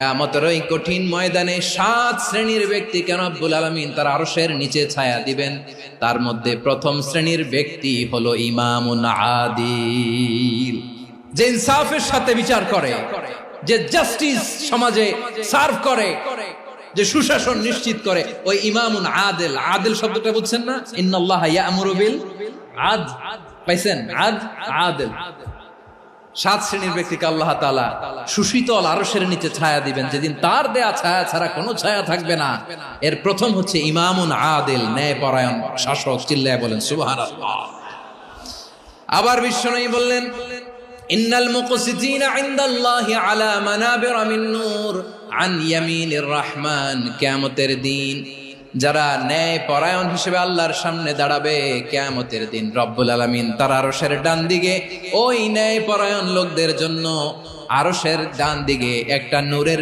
কিয়ামতের ওই কঠিন ময়দানে 7 শ্রেণীর ব্যক্তিকে রব্বুল আলামিন তার আরশের নিচে ছায়া দিবেন। তার মধ্যে প্রথম শ্রেণীর ব্যক্তি হলো ইমামুন আদিল, যে ইনসাফের সাথে বিচার করে, যে জাস্টিস সমাজে সার্ভ করে, যে সুশাসন নিশ্চিত করে, ওই ইমামুন আদিল। আদিল শব্দটা বুঝছেন না? ইন্নাল্লাহা ইয়া'মুরু বিল আদল, পাইছেন? আদিল। 7 শ্রেণীর ব্যক্তিকে আল্লাহ তাআলা সুশীতল আরশের নিচে ছায়া দিবেন, যেদিন তার দেয়া ছায়া ছাড়া কোনো ছায়া থাকবে না। এর প্রথম হচ্ছে ইমামুন আদিল, ন্যায়পরায়ণ শাসক। চিল্লায় বলেন সুবহানাল্লাহ। আবার বিশ্বনবী বললেন, ইন্নাল মুকসিতিনা ইনদাল্লাহি আলা মানাবিরা মিন নূর আন ইয়ামিনির রহমান। কিয়ামতের দিন যারা ন্যায় পরায়ণ হিসেবে আল্লাহর সামনে দাঁড়াবে, কিয়ামতের দিন রব্বুল আলামিন তার আরশের ডান দিকে ওই ন্যায় পরায়ণ লোকদের জন্য আরশের ডান দিকে একটা নূরের